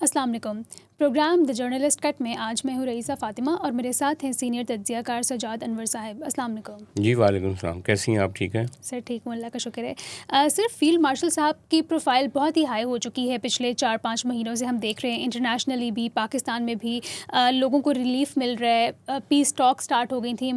अस्सलाम वालेकुम। Programme the journalist cut में आज मैं हूँ रईसा फ़ातिमा और मेरे साथ हैं सीनियर तज्ज़ियाकार सजाद अनवर साहब। अस्सलाम वालेकुम। जी वालेकुम सलाम। कैसी हैं आप? ठीक हैं सर? ठीक हूँ, अल्लाह का शुक्र है। सिर्फ फील्ड मार्शल साहब की प्रोफाइल बहुत ही हाई हो चुकी है पिछले 4-5 महीनों से। हम देख रहे हैं इंटरनेशनली भी, पाकिस्तान में भी लोगों को रिलीफ मिल रहा है। पीस टॉक स्टार्ट हो गई थी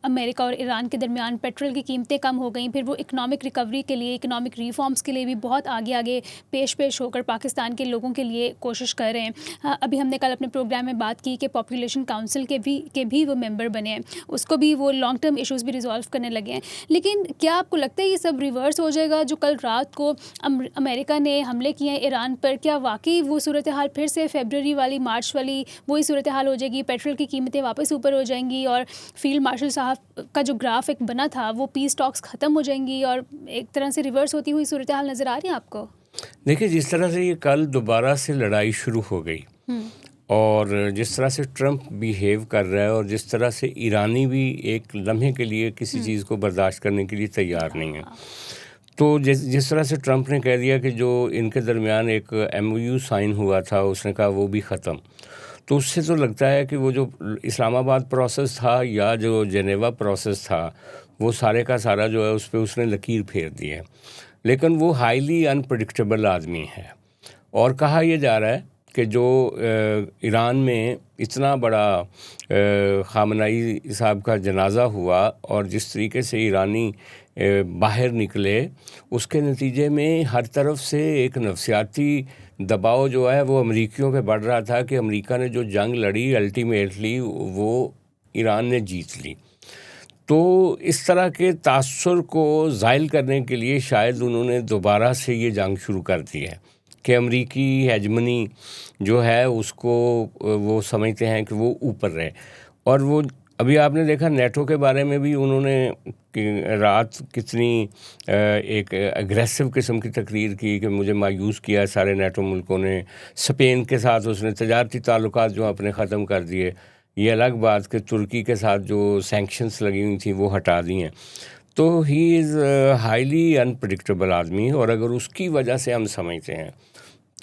अमेरिका और ईरान के दरमियान। पेट्रोल की कीमतें कम हो गई, फिर वो इकनॉमिक रिकवरी के लिए, इकनॉमिक रिफॉर्म्स के लिए भी बहुत आगे आगे पेश होकर पाकिस्तान के लोगों के लिए कोशिश कर रहे हैं। अभी हमने कल अपने प्रोग्राम में बात की कि पॉपुलेशन काउंसिल के भी वो मेंबर बने हैं, उसको भी वो लॉन्ग टर्म इश्यूज़ भी रिजॉल्व करने लगे हैं। लेकिन क्या आपको लगता है ये सब रिवर्स हो जाएगा? जो कल रात को अमेरिका ने हमले किए हैं ईरान पर, क्या वाकई वो सूरत हाल फिर से फरवरी वाली, मार्च वाली वही सूरत हाल हो जाएगी? पेट्रोल की कीमतें वापस ऊपर हो जाएंगी और फील्ड मार्शल साहब का जो ग्राफ एक बना था वो पीस टॉक्स ख़त्म हो जाएंगी और एक तरह से रिवर्स होती हुई सूरत हाल नज़र आ रही है आपको? देखिए, जिस तरह से ये कल दोबारा से लड़ाई शुरू हो गई और जिस तरह से ट्रंप बिहेव कर रहा है और जिस तरह से ईरानी भी एक लम्हे के लिए किसी चीज़ को बर्दाश्त करने के लिए तैयार नहीं है। तो जिस तरह से ट्रंप ने कह दिया कि जो इनके दरमियान एक MOU साइन हुआ था, उसने कहा वो भी ख़त्म। तो उससे तो लगता है कि वो जो इस्लामाबाद प्रोसेस था या जो जेनेवा प्रोसेस था, वो सारे का सारा जो है उस पर उसने लकीर फेर दी है। लेकिन वो हाईली अनप्रडिक्टेबल आदमी है और कहा यह जा रहा है कि जो ईरान में इतना बड़ा ख़ामनई साहब का जनाज़ा हुआ और जिस तरीके से ईरानी बाहर निकले, उसके नतीजे में हर तरफ से एक नफसियाती दबाव जो है वो अमरीकियों पे बढ़ रहा था कि अमेरिका ने जो जंग लड़ी अल्टीमेटली वो ईरान ने जीत ली। तो इस तरह के तासुर को ज़ाइल करने के लिए शायद उन्होंने दोबारा से ये जंग शुरू कर दी है कि अमरीकी हेजमनी जो है उसको वो समझते हैं कि वो ऊपर रहे। और वो अभी आपने देखा नेटो के बारे में भी उन्होंने रात कितनी एक एग्रेसिव किस्म की तकरीर की कि मुझे मायूस किया सारे नेटो मुल्कों ने। स्पेन के साथ उसने तजारती ताल्लुकात जो अपने ख़त्म कर दिए। ये अलग बात कि तुर्की के साथ जो सैंक्शंस लगी हुई थी वो हटा दी हैं। तो ही इज़ हाईली अनप्रडिक्टेबल आदमी और अगर उसकी वजह से हम समझते हैं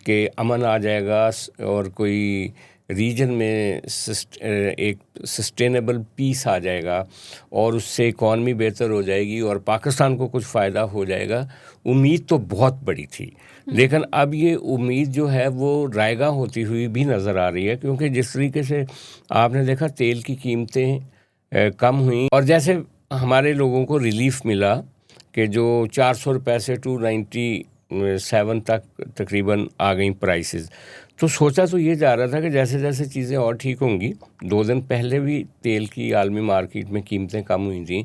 कि अमन आ जाएगा और कोई रीजन में एक सस्टेनेबल पीस आ जाएगा और उससे इकॉनमी बेहतर हो जाएगी और पाकिस्तान को कुछ फ़ायदा हो जाएगा, उम्मीद तो बहुत बड़ी थी। लेकिन अब ये उम्मीद जो है वो रायगा होती हुई भी नज़र आ रही है, क्योंकि जिस तरीके से आपने देखा तेल की कीमतें कम हुई और जैसे हमारे लोगों को रिलीफ मिला कि जो 400 रुपये से 297 तक तकरीबन आ गई प्राइसेस। तो सोचा तो ये जा रहा था कि जैसे जैसे चीज़ें और ठीक होंगी, 2 दिन पहले भी तेल की आलमी मार्केट में कीमतें कम हुई थी,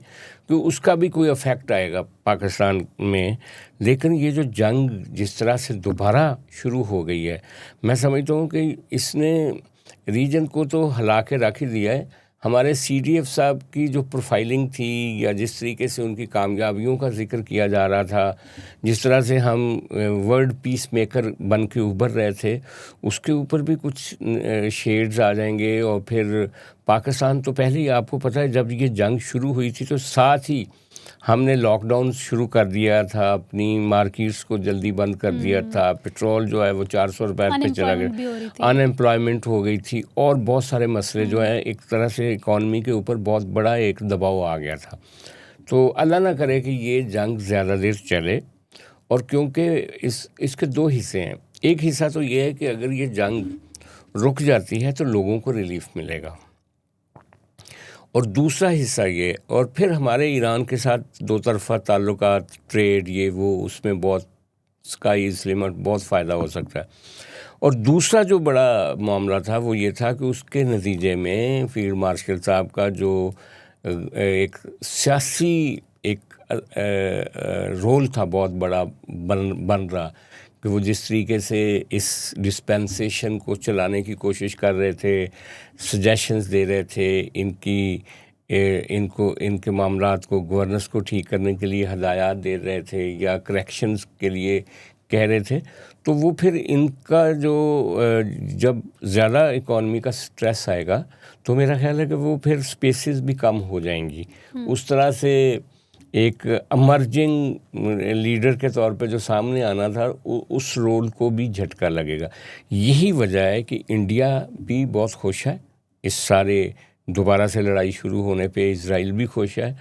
तो उसका भी कोई इफ़ेक्ट आएगा पाकिस्तान में। लेकिन ये जो जंग जिस तरह से दोबारा शुरू हो गई है, मैं समझता हूँ कि इसने रीजन को तो हिला के रख ही दिया है। हमारे CDF साहब की जो प्रोफाइलिंग थी या जिस तरीके से उनकी कामयाबियों का जिक्र किया जा रहा था, जिस तरह से हम वर्ल्ड पीस मेकर बन के उभर रहे थे, उसके ऊपर भी कुछ शेड्स आ जाएंगे। और फिर पाकिस्तान तो पहले ही आपको पता है जब ये जंग शुरू हुई थी तो साथ ही हमने लॉकडाउन शुरू कर दिया था, अपनी मार्केट्स को जल्दी बंद कर दिया था। पेट्रोल जो है वो 400 रुपये पे चला गया, अनएम्प्लॉयमेंट हो गई थी और बहुत सारे मसले जो हैं, एक तरह से इकॉनमी के ऊपर बहुत बड़ा एक दबाव आ गया था। तो अल्लाह ना करे कि ये जंग ज़्यादा देर चले। और क्योंकि इसके 2 हिस्से हैं। एक हिस्सा तो ये है कि अगर ये जंग रुक जाती है तो लोगों को रिलीफ मिलेगा, और दूसरा हिस्सा ये, और फिर हमारे ईरान के साथ 2 तरफ़ा ताल्लुकात, ट्रेड, ये वो, उसमें बहुत स्काई इज़ लिमिट, बहुत फ़ायदा हो सकता है। और दूसरा जो बड़ा मामला था वो ये था कि उसके नतीजे में फील्ड मार्शल साहब का जो एक सियासी एक रोल था बहुत बड़ा बन रहा, कि वो जिस तरीके से इस डिस्पेंसेशन को चलाने की कोशिश कर रहे थे, सजेशंस दे रहे थे, इनके मामलात को, गवर्नेंस को ठीक करने के लिए हदायत दे रहे थे या करेक्शंस के लिए कह रहे थे, तो वो फिर इनका जो जब ज़्यादा इकॉनमी का स्ट्रेस आएगा तो मेरा ख्याल है कि वो फिर स्पेसेस भी कम हो जाएंगी। उस तरह से एक अमर्जिंग लीडर के तौर पे जो सामने आना था, उस रोल को भी झटका लगेगा। यही वजह है कि इंडिया भी बहुत खुश है इस सारे दोबारा से लड़ाई शुरू होने पे, इजराइल भी खुश है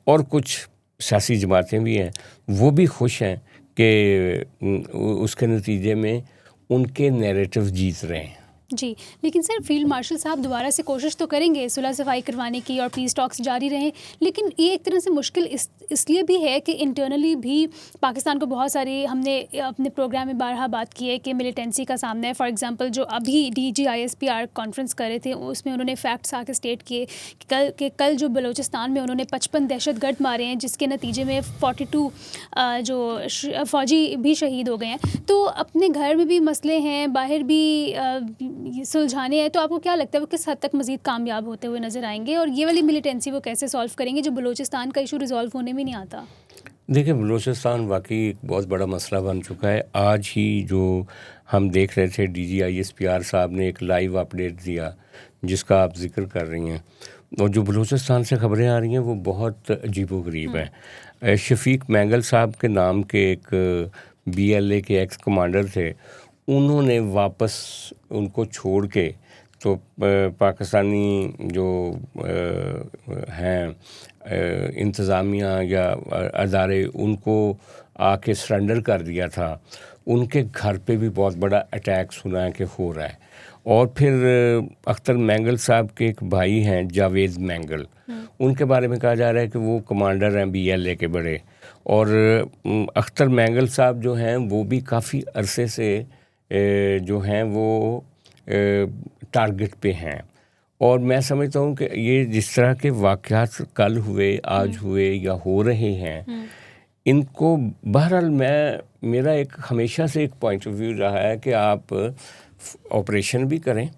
और कुछ सियासी जमातें भी हैं, वो भी खुश हैं कि उसके नतीजे में उनके नैरेटिव जीत रहे हैं। जी, लेकिन सर फील्ड मार्शल साहब दोबारा से कोशिश तो करेंगे सुलह सफाई करवाने की और पीस टॉक्स जारी रहें, लेकिन ये एक तरह से मुश्किल इसलिए भी है कि इंटरनली भी पाकिस्तान को बहुत सारी, हमने अपने प्रोग्राम में बारहा बात की है कि मिलिटेंसी का सामना है। फॉर एग्जांपल जो अभी DGISPR कॉन्फ्रेंस कर रहे थे उसमें उन्होंने फैक्ट्स आके स्टेट किए कि कल जो बलूचिस्तान में उन्होंने 55 दहशतगर्द मारे हैं, जिसके नतीजे में 42 जो फ़ौजी भी शहीद हो गए हैं। तो अपने घर में भी मसले हैं, बाहर भी सुलझाने हैं, तो आपको क्या लगता है वो किस हद तक मज़ीद कामयाब होते हुए नज़र आएंगे, और ये वाली मिलिटेंसी वो कैसे सॉल्व करेंगे जो बलूचिस्तान का इशू रिजॉल्व होने में नहीं आता? देखिए, बलूचिस्तान वाकई एक बहुत बड़ा मसला बन चुका है। आज ही जो हम देख रहे थे, DGISPR साहब ने एक लाइव अपडेट दिया जिसका आप जिक्र कर रही हैं, और जो बलूचिस्तान से खबरें आ रही हैं वो बहुत अजीबोगरीब हैं। शफीक मैंगल साहब के नाम के एक BLA के एक्स कमांडर थे, उन्होंने वापस उनको छोड़ के तो पाकिस्तानी जो हैं इंतज़ामिया या अदारे, उनको आके सरेंडर कर दिया था। उनके घर पे भी बहुत बड़ा अटैक सुना है कि हो रहा है। और फिर अख्तर मैंगल साहब के एक भाई हैं जावेद मैंगल, उनके बारे में कहा जा रहा है कि वो कमांडर हैं BLA के बड़े। और अख्तर मैंगल साहब जो हैं वो भी काफ़ी अरसे से जो हैं वो टारगेट पे हैं। और मैं समझता हूँ कि ये जिस तरह के वाक़यात कल हुए, आज हुए या हो रहे हैं, इनको बहरहाल मेरा एक हमेशा से एक पॉइंट ऑफ व्यू रहा है कि आप ऑपरेशन भी करें,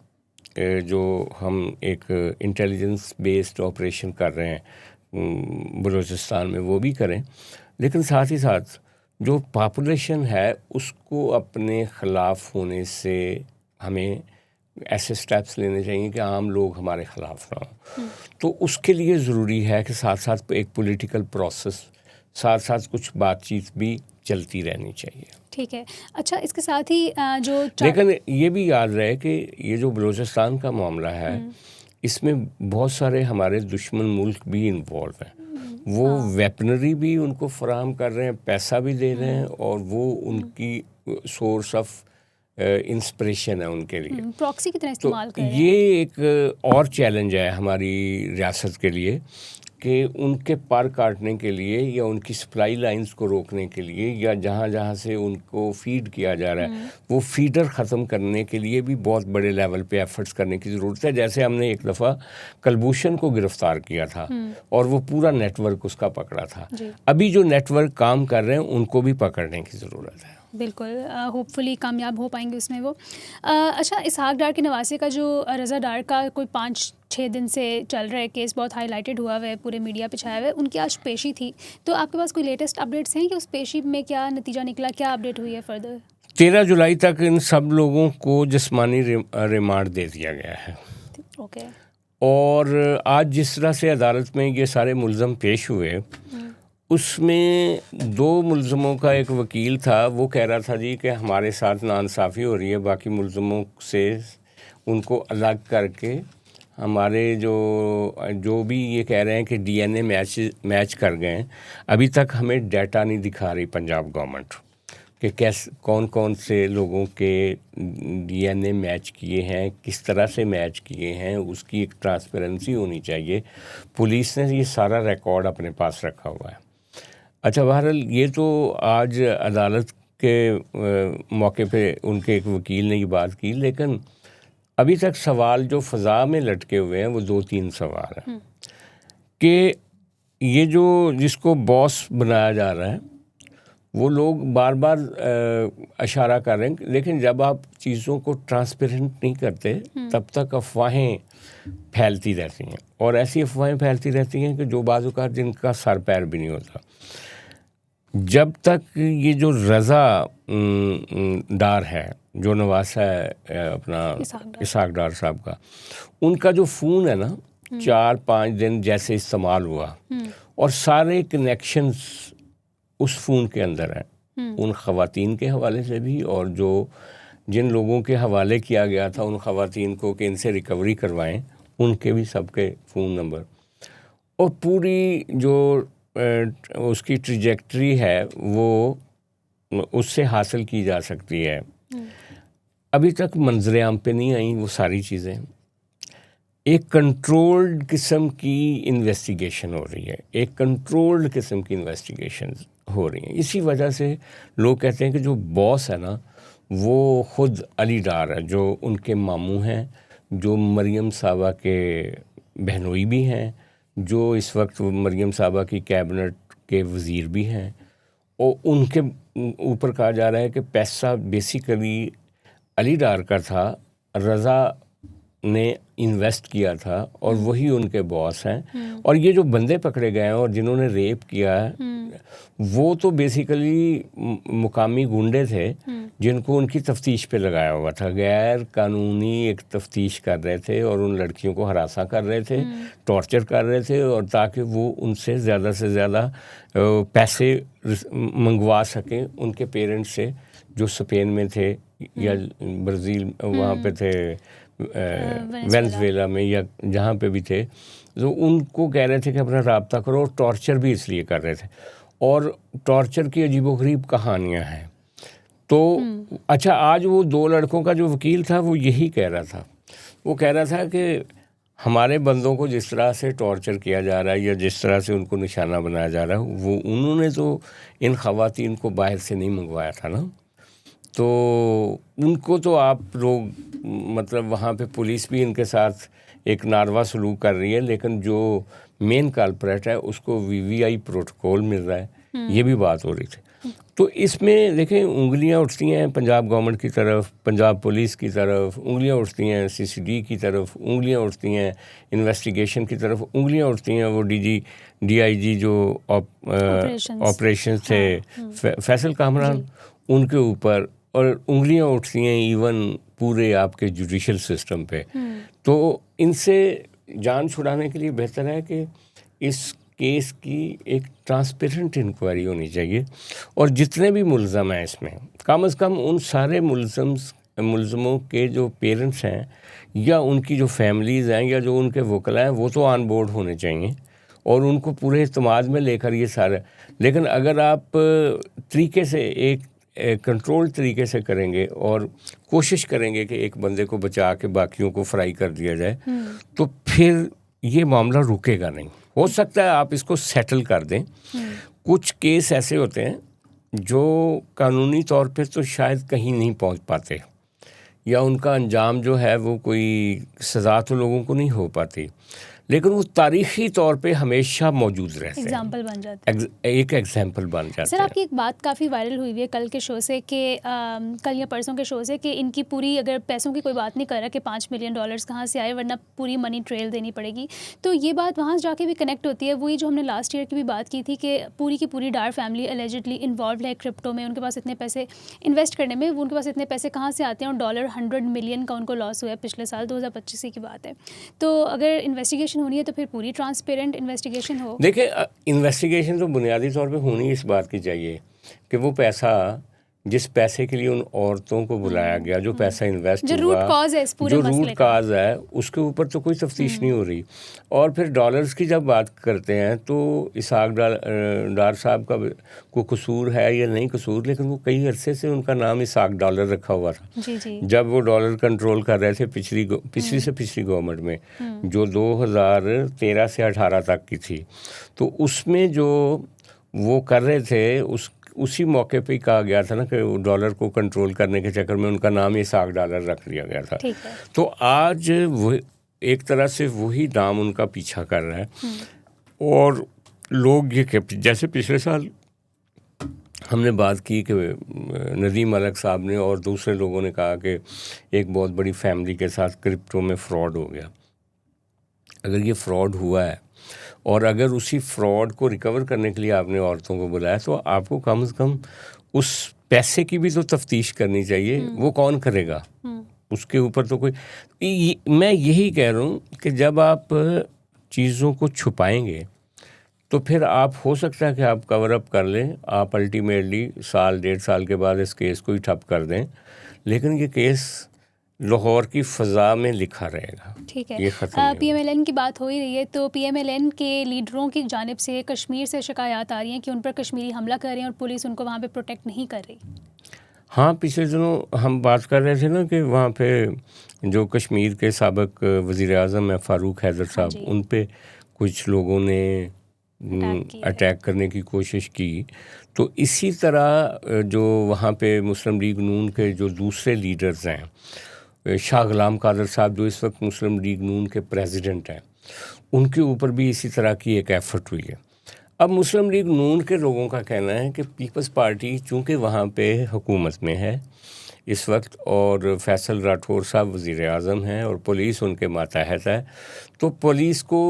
जो हम एक इंटेलिजेंस बेस्ड ऑपरेशन कर रहे हैं बलूचिस्तान में, वो भी करें, लेकिन साथ ही साथ जो पॉपुलेशन है उसको अपने ख़िलाफ़ होने से हमें ऐसे स्टेप्स लेने चाहिए कि आम लोग हमारे ख़िलाफ़ ना हों। तो उसके लिए ज़रूरी है कि साथ साथ एक पॉलिटिकल प्रोसेस, साथ साथ कुछ बातचीत भी चलती रहनी चाहिए। ठीक है। अच्छा, इसके साथ ही जो लेकिन ये भी याद रहे कि ये जो बलूचिस्तान का मामला है, इसमें बहुत सारे हमारे दुश्मन मुल्क भी इन्वॉल्व हैं। वो वेपनरी भी उनको फराहम कर रहे हैं, पैसा भी दे रहे हैं, और वो उनकी सोर्स ऑफ इंस्पिरेशन है उनके लिए, प्रॉक्सी की तरह इस्तेमाल कर रहे हैं। ये एक और चैलेंज है हमारी रियासत के लिए कि उनके पर काटने के लिए या उनकी सप्लाई लाइंस को रोकने के लिए या जहाँ जहाँ से उनको फीड किया जा रहा है वो फीडर ख़त्म करने के लिए भी बहुत बड़े लेवल पे एफर्ट्स करने की ज़रूरत है। जैसे हमने एक दफ़ा कलभूषण को गिरफ़्तार किया था और वो पूरा नेटवर्क उसका पकड़ा था, अभी जो नेटवर्क काम कर रहे हैं उनको भी पकड़ने की ज़रूरत है। बिल्कुल, होपफुली कामयाब हो पाएंगे उसमें वो। अच्छा, इसहाक डार के नवासे का जो रज़ा डार का कोई 5-6 दिन से चल रहा है केस, बहुत हाईलाइटेड हुआ है, पूरे मीडिया पे छाया हुआ है, उनकी आज पेशी थी, तो आपके पास कोई लेटेस्ट अपडेट्स हैं कि उस पेशी में क्या नतीजा निकला, क्या अपडेट हुई है फर्दर? 13 जुलाई तक इन सब लोगों को जिस्मानी रिमांड दे दिया गया है। ओके। और आज जिस तरह से अदालत में ये सारे मुल्ज़म पेश हुए, उसमें 2 मुल्ज़मों का एक वकील था, वो कह रहा था जी कि हमारे साथ नाइंसाफ़ी हो रही है, बाकी मुल्ज़मों से उनको अलग करके हमारे जो भी ये कह रहे हैं कि DNA मैच कर गए हैं। अभी तक हमें डाटा नहीं दिखा रही पंजाब गवर्नमेंट कि कौन कौन से लोगों के DNA मैच किए हैं, किस तरह से मैच किए हैं, उसकी एक ट्रांसपेरेंसी होनी चाहिए। पुलिस ने ये सारा रिकॉर्ड अपने पास रखा हुआ है। अच्छा, बहरहाल ये तो आज अदालत के मौके पे उनके एक वकील ने ये बात की, लेकिन अभी तक सवाल जो फ़ज़ा में लटके हुए हैं वो 2-3 सवाल हैं कि ये जो जिसको बॉस बनाया जा रहा है वो लोग बार बार इशारा कर रहे हैं, लेकिन जब आप चीज़ों को ट्रांसपेरेंट नहीं करते तब तक अफवाहें फैलती रहती हैं, और ऐसी अफवाहें फैलती रहती हैं कि जो बाज़-औक़ात जिनका सर पैर भी नहीं होता। जब तक ये जो रज़ा डार है, जो नवासा है अपना इसहाक डार साहब का, उनका जो फ़ोन है ना, 4-5 दिन जैसे इस्तेमाल हुआ और सारे कनेक्शंस उस फ़ोन के अंदर हैं, उन ख़वातीन के हवाले से भी और जो जिन लोगों के हवाले किया गया था उन ख़वातीन को कि इनसे रिकवरी करवाएं, उनके भी सबके फ़ोन नंबर और पूरी जो उसकी ट्रैजेक्टरी है वो उससे हासिल की जा सकती है। अभी तक मंजर आम पे नहीं आई वो सारी चीज़ें। एक कंट्रोल्ड किस्म की इन्वेस्टिगेशन हो रही है, एक कंट्रोल्ड किस्म की इन्वेस्टिगेशन हो रही हैं। इसी वजह से लोग कहते हैं कि जो बॉस है ना वो ख़ुद अली डार है, जो उनके मामू हैं, जो मरियम साहबा के बहनोई भी हैं, जो इस वक्त मरियम साहबा की कैबिनेट के वज़ीर भी हैं और उनके ऊपर कहा जा रहा है कि पैसा बेसिकली अली डार का था, रज़ा ने इन्वेस्ट किया था और वही उनके बॉस हैं। और ये जो बंदे पकड़े गए हैं और जिन्होंने रेप किया है वो तो बेसिकली मुकामी गुंडे थे जिनको उनकी तफ्तीश पे लगाया हुआ था, गैर कानूनी एक तफ्तीश कर रहे थे और उन लड़कियों को हरासा कर रहे थे, टॉर्चर कर रहे थे और ताकि वो उनसे ज़्यादा से ज़्यादा पैसे मंगवा सकें उनके पेरेंट्स से जो स्पेन में थे या ब्राज़ील वहाँ पे थे, वेनेज़ुएला में या जहाँ पे भी थे, तो उनको कह रहे थे कि अपना राब्ता करो और टॉर्चर भी इसलिए कर रहे थे। और टॉर्चर की अजीबोगरीब कहानियाँ हैं। तो अच्छा, आज वो 2 लड़कों का जो वकील था वो यही कह रहा था, वो कह रहा था कि हमारे बंदों को जिस तरह से टॉर्चर किया जा रहा है या जिस तरह से उनको निशाना बनाया जा रहा है वो उन्होंने तो इन ख़वातीन को बाहर से नहीं मंगवाया था ना, तो उनको तो आप लोग मतलब वहाँ पे पुलिस भी इनके साथ एक नारवा सलूक कर रही है, लेकिन जो मेन कल्प्रेट है उसको वीवीआई प्रोटोकॉल मिल रहा है, ये भी बात हो रही थी। तो इसमें देखें उंगलियां उठती हैं पंजाब गवर्नमेंट की तरफ, पंजाब पुलिस की तरफ उंगलियां उठती हैं, सीसीडी की तरफ उंगलियां उठती हैं, इन्वेस्टिगेशन की तरफ उंगलियां उठती हैं, वो डीआईजी जो ऑपरेशन थे फैसल कामरान उनके ऊपर, और उंगलियां उठती हैं इवन पूरे आपके जुडिशल सिस्टम पे। तो इनसे जान छुड़ाने के लिए बेहतर है कि इस केस की एक ट्रांसपेरेंट इंक्वायरी होनी चाहिए और जितने भी मुलज़म हैं इसमें कम से कम उन सारे मुलज़मों के जो पेरेंट्स हैं या उनकी जो फैमिलीज़ हैं या जो उनके वकला हैं वो तो ऑन बोर्ड होने चाहिए और उनको पूरे इत्मीनान में लेकर ये सारा। लेकिन अगर आप तरीके से एक कंट्रोल तरीके से करेंगे और कोशिश करेंगे कि एक बंदे को बचा के बाकियों को फ्राई कर दिया जाए तो फिर ये मामला रुकेगा नहीं। हो सकता है आप इसको सेटल कर दें। कुछ केस ऐसे होते हैं जो कानूनी तौर पे तो शायद कहीं नहीं पहुंच पाते या उनका अंजाम जो है वो कोई सज़ा तो लोगों को नहीं हो पाती, लेकिन वो तारीख़ी तौर पे हमेशा मौजूद रहते हैं, एग्जाम्पल बन जाते हैं, एक एग्जाम्पल बन जाते हैं। सर आपकी एक बात काफ़ी वायरल हुई है कल के शो से कि कल या परसों के शो से कि इनकी पूरी, अगर पैसों की कोई बात नहीं कर रहा कि $5 मिलियन कहाँ से आए वरना पूरी मनी ट्रेल देनी पड़ेगी, तो ये बात वहाँ जाके भी कनेक्ट होती है। वही जो हमने लास्ट ईयर की भी बात की थी कि पूरी की पूरी डार फैमिली एलिजिडली इन्वॉल्व है क्रिप्टो में, उनके पास इतने पैसे इन्वेस्ट करने में, उनके पास इतने पैसे कहाँ से आते हैं और $100 मिलियन का उनको लॉस हुआ है पिछले साल 2025 की बात है। तो अगर इन्वेस्टिगेशन होनी है तो फिर पूरी ट्रांसपेरेंट इन्वेस्टिगेशन हो। देखिए इन्वेस्टिगेशन तो बुनियादी तौर पे होनी इस बात की चाहिए कि वो पैसा जिस पैसे के लिए उन औरतों को बुलाया गया, जो पैसा इन्वेस्ट हुआ, जो रूट कॉज है इस पूरे जो मसले रूट कॉज है उसके ऊपर तो कोई तफ्तीश नहीं हो रही। और फिर डॉलर्स की जब बात करते हैं तो इसाक डार साहब का को कसूर है या नहीं कसूर, लेकिन वो कई अरसे से उनका नाम इसाक डॉलर रखा हुआ था। जी। जब वो डॉलर कंट्रोल कर रहे थे पिछली से पिछली गवर्नमेंट में जो 2013 से 18 तक की थी, तो उसमें जो वो कर रहे थे उसी मौके पे ही कहा गया था ना कि डॉलर को कंट्रोल करने के चक्कर में उनका नाम इसाक डॉलर रख दिया गया था। तो आज वो एक तरह से वही नाम उनका पीछा कर रहा है और लोग ये जैसे पिछले साल हमने बात की कि नदीम मलिक साहब ने और दूसरे लोगों ने कहा कि एक बहुत बड़ी फैमिली के साथ क्रिप्टो में फ्रॉड हो गया। अगर ये फ्रॉड हुआ है और अगर उसी फ्रॉड को रिकवर करने के लिए आपने औरतों को बुलाया तो आपको कम से कम उस पैसे की भी तो तफ्तीश करनी चाहिए। वो कौन करेगा उसके ऊपर तो कोई। मैं यही कह रहा हूँ कि जब आप चीज़ों को छुपाएंगे तो फिर आप हो सकता है कि आप कवर अप कर लें, आप अल्टीमेटली साल 1.5 साल के बाद इस केस को ही ठप कर दें, लेकिन ये केस लाहौर की फ़ज़ा में लिखा रहेगा। ठीक है। ये ख़त्म नहीं होगा। PMLN की बात हो ही रही है, तो PMLN के लीडरों की जानिब से कश्मीर से शिकायत आ रही हैं कि उन पर कश्मीरी हमला कर रहे हैं और पुलिस उनको वहाँ पे प्रोटेक्ट नहीं कर रही। हाँ, पिछले दिनों हम बात कर रहे थे ना कि वहाँ पे जो कश्मीर के साबिक़ वज़ीर आज़म है फ़ारूक हैदर साहब, जी। उन पे कुछ लोगों ने अटैक करने की कोशिश की। तो इसी तरह जो वहाँ पे मुस्लिम लीग नून के जो दूसरे लीडर्स हैं, शाह गुलाम कादर साहब जो इस वक्त मुस्लिम लीग नून के प्रेसिडेंट हैं, उनके ऊपर भी इसी तरह की एक एफ़र्ट हुई है। अब मुस्लिम लीग नून के लोगों का कहना है कि पीपल्स पार्टी चूँकि वहाँ पे हुकूमत में है इस वक्त और फैसल राठौर साहब वज़ीर आज़म हैं और पुलिस उनके मातहत है, तो पुलिस को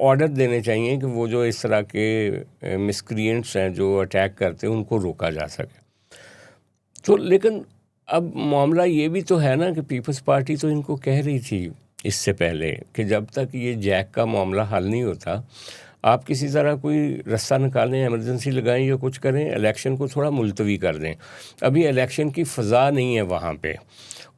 ऑर्डर देने चाहिए कि वो जो इस तरह के मिसक्रिएंट्स हैं जो अटैक करते हैं उनको रोका जा सके। तो लेकिन अब मामला ये भी तो है ना कि पीपल्स पार्टी तो इनको कह रही थी इससे पहले कि जब तक ये जैक का मामला हल नहीं होता आप किसी तरह कोई रास्ता निकालें, इमरजेंसी लगाएं या कुछ करें, इलेक्शन को थोड़ा मुलतवी कर दें। अभी इलेक्शन की फ़ज़ा नहीं है वहाँ पे,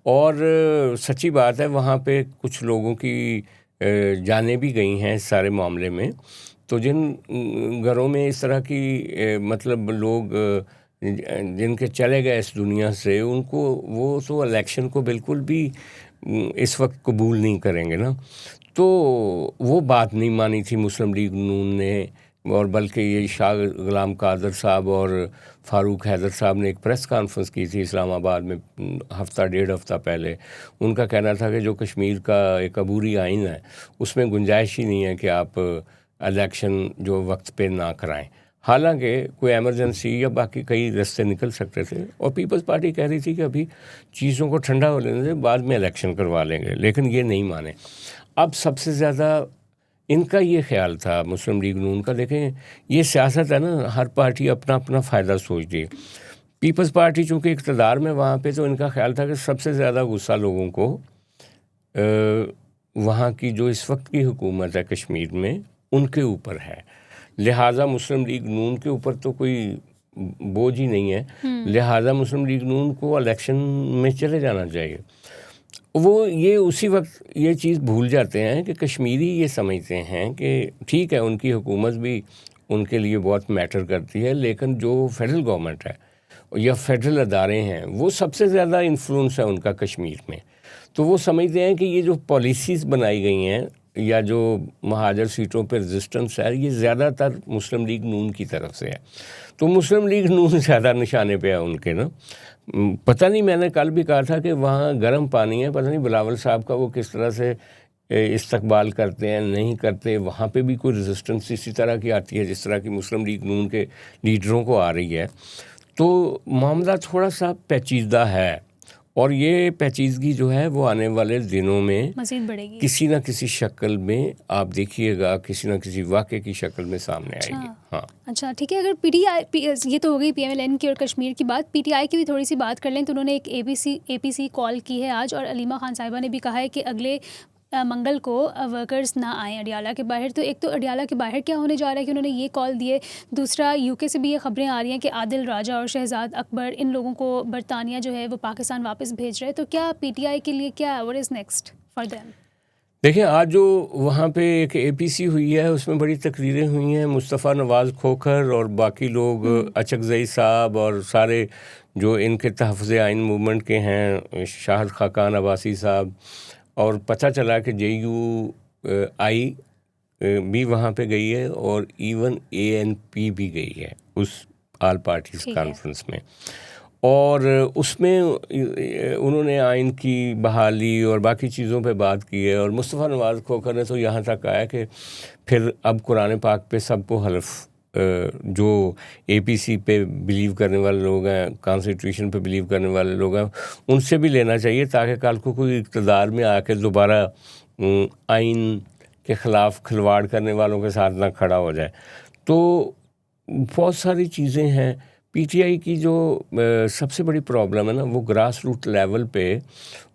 और सच्ची बात है वहाँ पे कुछ लोगों की जानें भी गई हैं इस सारे मामले में। तो जिन घरों में इस तरह की मतलब लोग जिनके चले गए इस दुनिया से, उनको वो तो इलेक्शन को बिल्कुल भी इस वक्त कबूल नहीं करेंगे ना। तो वो बात नहीं मानी थी मुस्लिम लीग नून ने, और बल्कि ये शाह गुलाम कादर साहब और फ़ारूक हैदर साहब ने एक प्रेस कॉन्फ्रेंस की थी इस्लामाबाद में हफ़्ता 1.5 हफ़्ता पहले। उनका कहना था कि जो कश्मीर का एक अबूरी आइन है उसमें गुंजाइश ही नहीं है कि आप इलेक्शन जो वक्त पे ना कराएं। हालांकि कोई एमरजेंसी या बाकी कई रास्ते निकल सकते थे, और पीपल्स पार्टी कह रही थी कि अभी चीज़ों को ठंडा हो लेने से बाद में इलेक्शन करवा लेंगे, लेकिन ये नहीं माने। अब सबसे ज़्यादा इनका ये ख्याल था मुस्लिम लीग नून का, देखें ये सियासत है ना, हर पार्टी अपना अपना फ़ायदा सोचती है। पीपल्स पार्टी चूँकि इक़्तिदार में वहाँ पे, तो इनका ख्याल था कि सबसे ज़्यादा गुस्सा लोगों को वहाँ की जो इस वक्त की हुकूमत है कश्मीर में उनके ऊपर है, लिहाजा मुस्लिम लीग नून के ऊपर तो कोई बोझ ही नहीं है, लिहाजा मुस्लिम लीग नून को इलेक्शन में चले जाना चाहिए। वो ये उसी वक्त ये चीज़ भूल जाते हैं कि कश्मीरी ये समझते हैं कि ठीक है उनकी हुकूमत भी उनके लिए बहुत मैटर करती है, लेकिन जो फेडरल गवर्नमेंट है या फेडरल अदारे हैं वो सबसे ज़्यादा इन्फ्लुएंस है उनका कश्मीर में। तो वो समझते हैं कि ये जो पॉलिसीज़ बनाई गई हैं या जो महाजर सीटों पर रेजिस्टेंस है ये ज़्यादातर मुस्लिम लीग नून की तरफ से है। तो मुस्लिम लीग नून ज़्यादा निशाने पे है उनके ना। पता नहीं, मैंने कल भी कहा था कि वहाँ गर्म पानी है, पता नहीं बिलावल साहब का वो किस तरह से इस्तकबाल करते हैं नहीं करते। वहाँ पे भी कोई रेजिस्टेंस इसी तरह की आती है जिस तरह की मुस्लिम लीग नून के लीडरों को आ रही है। तो मामला थोड़ा सा पेचीदा है, और ये पेचीदगी जो है वो आने वाले दिनों में मज़ीद बढ़ेगी, किसी न किसी शक्ल में आप देखिएगा, किसी न किसी वाक़े की शक्ल में सामने आएगी। हाँ, अच्छा ठीक है। अगर PTI, ये तो हो गई PMLN की और कश्मीर की बात, PTI की भी थोड़ी सी बात कर लें। तो उन्होंने एक APC कॉल की है आज, और अलीमा खान साहिबा ने भी कहा है कि अगले मंगल को वर्कर्स ना आएँ अडियाला के बाहर। तो एक तो अडियाला के बाहर क्या होने जा रहा है कि उन्होंने ये कॉल दिए, दूसरा UK से भी ये ख़बरें आ रही हैं कि आदिल राजा और शहजाद अकबर इन लोगों को बरतानिया जो है वो पाकिस्तान वापस भेज रहे हैं। तो क्या PTI के लिए क्या what is next for them? देखिए आज जो वहाँ पे एक APC हुई है उसमें बड़ी तकरीरें हुई हैं। मुस्तफ़ा नवाज़ खोखर और बाकी लोग, अचकज़ई साहब और सारे जो इनके तहफ़्फ़ुज़ आइन मूवमेंट के हैं, शाहिद खाकान अब्बासी साहब, और पता चला कि JUI भी वहाँ पे गई है और इवन ANP भी गई है उस ऑल पार्टीज़ कॉन्फ्रेंस में। और उसमें उन्होंने आइन की बहाली और बाकी चीज़ों पे बात की है। और मुस्तफ़ा नवाज़ खोखर ने तो यहाँ तक कहा है कि फिर अब कुरान पाक पे सबको हलफ, जो APC पे बिलीव करने वाले लोग हैं, कॉन्स्टिट्यूशन पे बिलीव करने वाले लोग हैं, उनसे भी लेना चाहिए ताकि कल को कोई इक़्तिदार में आके दोबारा आइन के ख़िलाफ़ खिलवाड़ करने वालों के साथ ना खड़ा हो जाए। तो बहुत सारी चीज़ें हैं। PTI की जो सबसे बड़ी प्रॉब्लम है ना, वो ग्रास रूट लेवल पे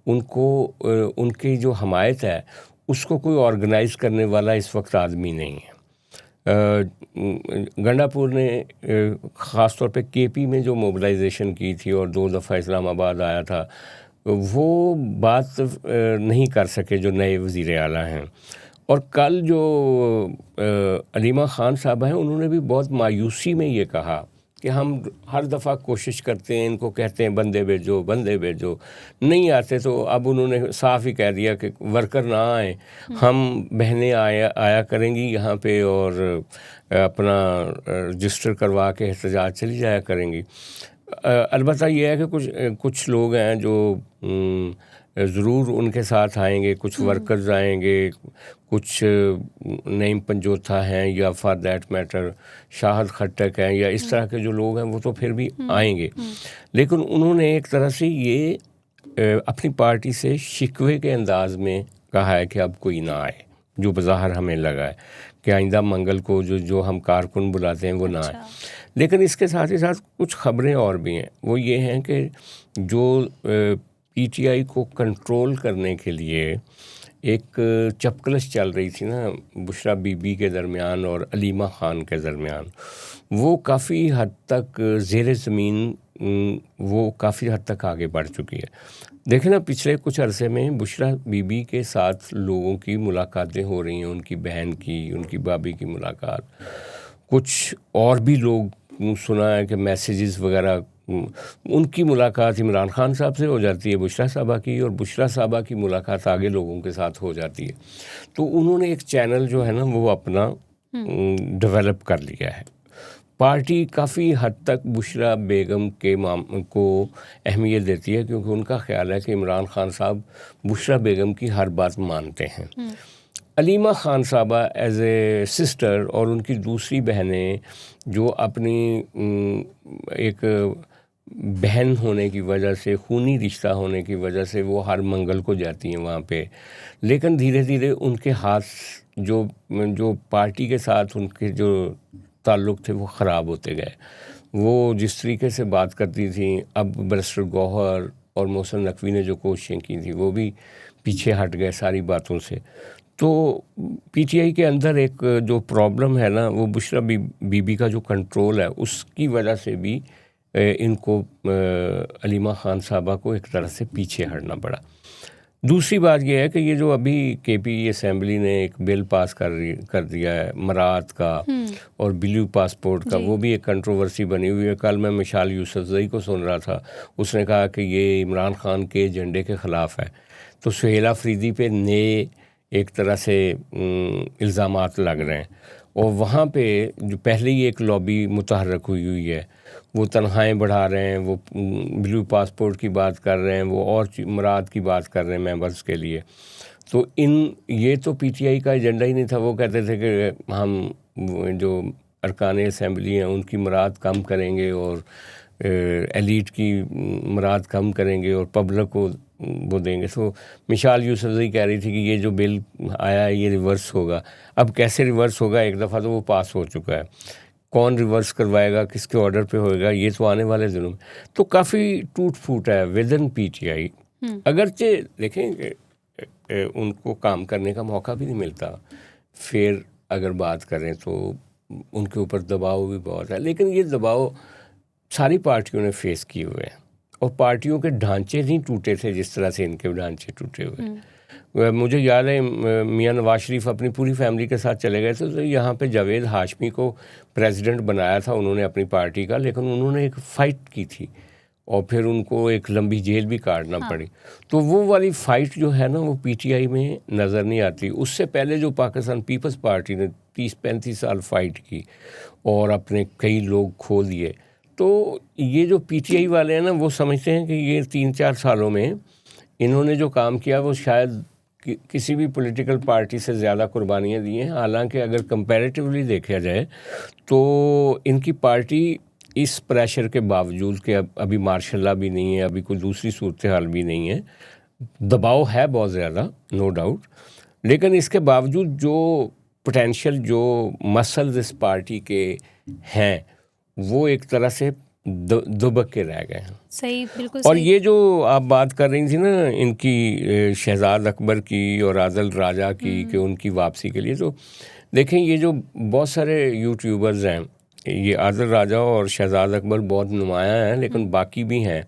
उनको उनकी जो हमायत है उसको कोई ऑर्गेनाइज करने वाला इस वक्त आदमी नहीं है। गंडापुर ने ख़ास तौर पे केपी में जो मोबिलाइजेशन की थी और 2 दफ़ा इस्लामाबाद आया था, वो बात नहीं कर सके जो नए वज़ीर आला हैं। और कल जो अलीमा ख़ान साहब हैं, उन्होंने भी बहुत मायूसी में ये कहा कि हम हर दफ़ा कोशिश करते हैं, इनको कहते हैं बंदे भेजो, नहीं आते। तो अब उन्होंने साफ ही कह दिया कि वर्कर ना आए, हम बहनें आया करेंगी यहाँ पे और अपना रजिस्टर करवा के एहतजाज चली जाया करेंगी। अलबत्ता ये है कि कुछ लोग हैं जो ज़रूर उनके साथ आएंगे, कुछ वर्कर्स आएंगे, कुछ नईम पंजोथा हैं या for that matter Shahid Khattak हैं या इस तरह के जो लोग हैं वो तो फिर भी आएंगे। लेकिन उन्होंने एक तरह से ये अपनी पार्टी से शिकवे के अंदाज में कहा है कि अब कोई ना आए, जो बज़ाहिर हमें लगा है कि आइंदा मंगल को जो हम कारकुन बुलाते हैं वो ना आए। लेकिन इसके साथ ही साथ कुछ ख़बरें और भी हैं। वो ये हैं कि जो पीटीआई को कंट्रोल करने के लिए एक चपकलश चल रही थी ना बुशरा बीबी के दरमियान और अलीमा ख़ान के दरमियान, वो काफ़ी हद तक ज़ेरे ज़मीन वो काफ़ी हद तक आगे बढ़ चुकी है। देखें ना, पिछले कुछ अरसे में बुशरा बीबी के साथ लोगों की मुलाकातें हो रही हैं, उनकी बहन की, उनकी भाभी की मुलाकात, कुछ और भी लोग सुना है कि मैसेजेस वगैरह, उनकी मुलाकात इमरान खान साहब से हो जाती है बुशरा साहबा की, और बुशरा साहबा की मुलाकात आगे लोगों के साथ हो जाती है। तो उन्होंने एक चैनल जो है ना वो अपना डेवलप कर लिया है। पार्टी काफ़ी हद तक बुशरा बेगम के को अहमियत देती है, क्योंकि उनका ख्याल है कि इमरान खान साहब बुशरा बेगम की हर बात मानते हैं। अलीमा ख़ान साहबा एज ए सिस्टर और उनकी दूसरी बहनें जो अपनी एक बहन होने की वजह से, खूनी रिश्ता होने की वजह से वो हर मंगल को जाती हैं वहाँ पे, लेकिन धीरे धीरे उनके हाथ जो पार्टी के साथ उनके जो ताल्लुक़ थे वो ख़राब होते गए। वो जिस तरीके से बात करती थी, अब बैरिस्टर गौहर और मोहसिन नकवी ने जो कोशिशें की थी वो भी पीछे हट गए सारी बातों से। तो पीटीआई के अंदर एक जो प्रॉब्लम है ना, वो बुशरा बीबी का जो कंट्रोल है उसकी वजह से भी इनको अलीमा ख़ान साहबा को एक तरह से पीछे हटना पड़ा। दूसरी बात यह है कि ये जो अभी केपी असेंबली ने एक बिल पास कर दिया है मरात का और ब्लू पासपोर्ट का, वो भी एक कंट्रोवर्सी बनी हुई है। कल मैं मिशाल यूसुफजई को सुन रहा था, उसने कहा कि ये इमरान खान के एजेंडे के ख़िलाफ़ है। तो सुहेल अफरीदी पे नए एक तरह से इल्ज़ामात लग रहे हैं, और वहाँ पे जो पहले ही एक लॉबी मुतहर्रक हुई है, वो तनख्वाहें बढ़ा रहे हैं, वो ब्लू पासपोर्ट की बात कर रहे हैं, वो और मराद की बात कर रहे हैं मेंबर्स के लिए। तो ये तो पीटीआई का एजेंडा ही नहीं था। वो कहते थे कि हम जो अरकान असेंबली हैं उनकी मराद कम करेंगे और एलीट की मराद कम करेंगे और पब्लिक को वो देंगे। तो मिशाल यूसुफजई कह रही थी कि ये जो बिल आया है ये रिवर्स होगा। अब कैसे रिवर्स होगा, एक दफ़ा तो वो पास हो चुका है, कौन रिवर्स करवाएगा, किसके ऑर्डर पे होएगा, ये तो आने वाले दिनों में। तो काफ़ी टूट फूट है विद इन पीटीआई। अगरचे देखें उनको काम करने का मौका भी नहीं मिलता, फिर अगर बात करें तो उनके ऊपर दबाव भी बहुत है, लेकिन ये दबाव सारी पार्टियों ने फेस किए हुए हैं, और पार्टियों के ढांचे नहीं टूटे थे जिस तरह से इनके ढांचे टूटे हुए। मुझे याद है मियां नवाज शरीफ अपनी पूरी फैमिली के साथ चले गए थे, तो यहाँ पे जावेद हाशमी को प्रेसिडेंट बनाया था उन्होंने अपनी पार्टी का, लेकिन उन्होंने एक फ़ाइट की थी और फिर उनको एक लंबी जेल भी काटना पड़ी। तो वो वाली फ़ाइट जो है ना वो पीटीआई में नज़र नहीं आती। उससे पहले जो पाकिस्तान पीपल्स पार्टी ने 30-35 साल फ़ाइट की और अपने कई लोग खो दिए, तो ये जो पीटीआई वाले हैं ना वो समझते हैं कि ये 3-4 सालों में इन्होंने जो काम किया वो शायद किसी भी पॉलिटिकल पार्टी से ज़्यादा कुर्बानियाँ दी हैं। हालांकि अगर कंपैरेटिवली देखा जाए तो इनकी पार्टी इस प्रेशर के बावजूद कि अभी मार्शल लॉ भी नहीं है, अभी कोई दूसरी सूरत हाल भी नहीं है, दबाव है बहुत ज़्यादा नो डाउट, लेकिन इसके बावजूद जो पोटेंशियल जो मसल्स इस पार्टी के हैं वो एक तरह से दुबक के रह गए हैं। सही, बिल्कुल और सही। ये जो आप बात कर रही थी ना इनकी, शहजाद अकबर की और आदिल राजा की, कि उनकी वापसी के लिए, तो देखें ये जो बहुत सारे यूट्यूबर्स हैं, ये आदिल राजा और शहजाद अकबर बहुत नुमाया हैं, लेकिन बाकी भी हैं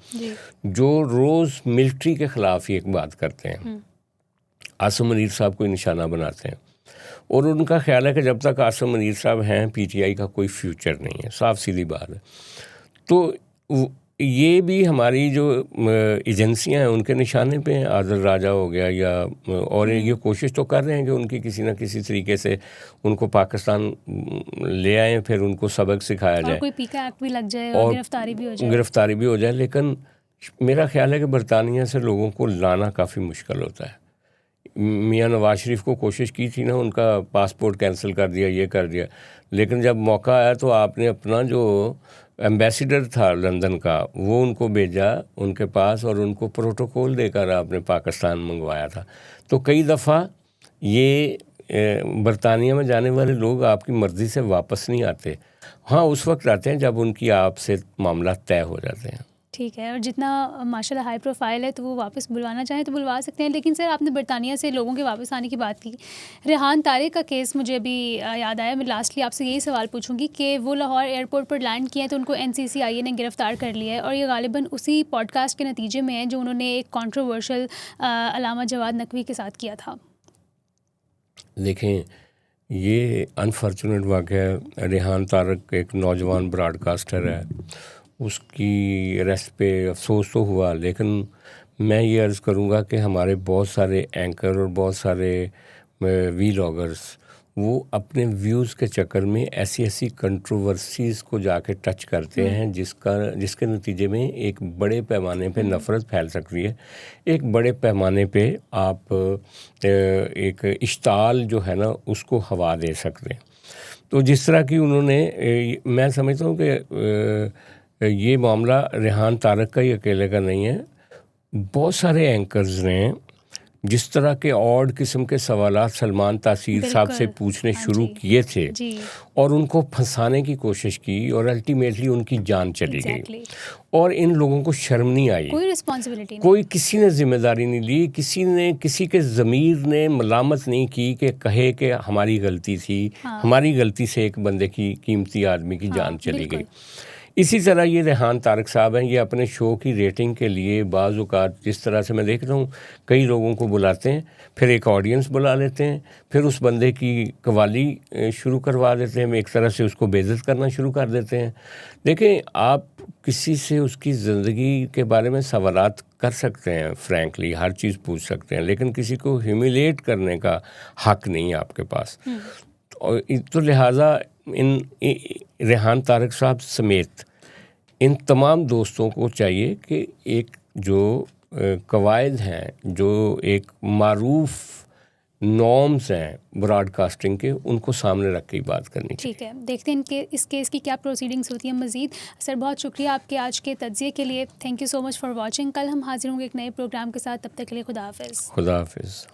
जो रोज़ मिलिट्री के ख़िलाफ़ ही एक बात करते हैं, आसिम मुनीर साहब को निशाना बनाते हैं, और उनका ख्याल है कि जब तक आसिम मुनीर साहब हैं पीटीआई का कोई फ्यूचर नहीं है। साफ सीधी बात है। तो ये भी हमारी जो एजेंसियां हैं उनके निशाने पे हैं। आदिल राजा हो गया या और ये कोशिश तो कर रहे हैं कि उनकी किसी ना किसी तरीके से उनको पाकिस्तान ले आएँ, फिर उनको सबक सिखाया जाए, कोई पीका एक्ट भी लग जाए और गिरफ्तारी भी हो जाए। लेकिन मेरा ख्याल है कि बरतानिया से लोगों को लाना काफ़ी मुश्किल होता है। मियाँ नवाज शरीफ को कोशिश की थी ना, उनका पासपोर्ट कैंसिल कर दिया, ये कर दिया, लेकिन जब मौका आया तो आपने अपना जो एम्बेसडर था लंदन का वो उनको भेजा उनके पास, और उनको प्रोटोकॉल देकर आपने पाकिस्तान मंगवाया था। तो कई दफ़ा ये बरतानिया में जाने वाले लोग आपकी मर्ज़ी से वापस नहीं आते। हाँ, उस वक्त आते हैं जब उनकी आपसे मामला तय हो जाते हैं। ठीक है, और जितना माशाल्लाह हाई प्रोफाइल है तो वो वापस बुलवाना चाहें तो बुलवा सकते हैं। लेकिन सर, आपने बरतानिया से लोगों के वापस आने की बात की, रेहान तारिक का केस मुझे अभी याद आया। मैं लास्टली आपसे यही सवाल पूछूंगी कि वो लाहौर एयरपोर्ट पर लैंड किए हैं तो उनको NCCIA ने गिरफ़्तार कर लिया है, और ये गालिबन उसी पॉडकास्ट के नतीजे में है जो उन्होंने एक कॉन्ट्रोवर्शियल अलामा जवाद नकवी के साथ किया था। देखें, ये अनफॉर्चुनेट वाक़या, रेहान तारिक एक नौजवान ब्रॉडकास्टर है, उसकी अरेस्ट पे अफसोस तो हुआ, लेकिन मैं ये अर्ज़ करूँगा कि हमारे बहुत सारे एंकर और बहुत सारे वीलॉगर्स वो अपने व्यूज़ के चक्कर में ऐसी कंट्रोवर्सीज़ को जाके टच करते हैं जिसके नतीजे में एक बड़े पैमाने पे नफ़रत फैल सकती है। एक बड़े पैमाने पे आप एक इश्ताल जो है ना उसको हवा दे सकते हैं। तो जिस तरह की उन्होंने, मैं समझता हूँ कि ये मामला रेहान तारिक का ही अकेले का नहीं है। बहुत सारे एंकर्स ने जिस तरह के ऑड किस्म के सवालात सलमान तासीर साहब से पूछने शुरू किए थे और उनको फंसाने की कोशिश की, और अल्टीमेटली उनकी जान चली गई, और इन लोगों को शर्म नहीं आई, कोई रिस्पॉन्सिबिलिटी नहीं, कोई किसी ने जिम्मेदारी नहीं ली, किसी के ज़मीर ने मलामत नहीं की कि कहे कि हमारी गलती थी, हमारी गलती से एक बंदे की, कीमती आदमी की जान चली गई। इसी तरह ये रेहान तारिक साहब हैं, ये अपने शो की रेटिंग के लिए बाज़ औक़ात जिस तरह से मैं देखता हूँ कई लोगों को बुलाते हैं, फिर एक ऑडियंस बुला लेते हैं, फिर उस बंदे की कवाली शुरू करवा देते हैं, एक तरह से उसको बेइज्जत करना शुरू कर देते हैं। देखें, आप किसी से उसकी ज़िंदगी के बारे में सवालात कर सकते हैं, फ्रैंकली हर चीज़ पूछ सकते हैं, लेकिन किसी को ह्यूमिलेट करने का हक़ नहीं है आपके पास। तो लिहाजा इन रेहान तारिक साहब समेत इन तमाम दोस्तों को चाहिए कि एक जो कवायद हैं, जो एक मारूफ नॉर्म्स हैं ब्रॉडकास्टिंग के, उनको सामने रख के ही बात करनी चाहिए। ठीक है, देखते हैं इनके इस केस की क्या प्रोसीडिंग्स होती हैं मज़ीद। सर, बहुत शुक्रिया आपके आज के तज्ज़िये के लिए। Thank you so much for watching. कल हम हाजिर होंगे एक नए प्रोग्राम के साथ, तब तक के लिए खुदा हाफ़िज़। खुदा हाफ़िज़।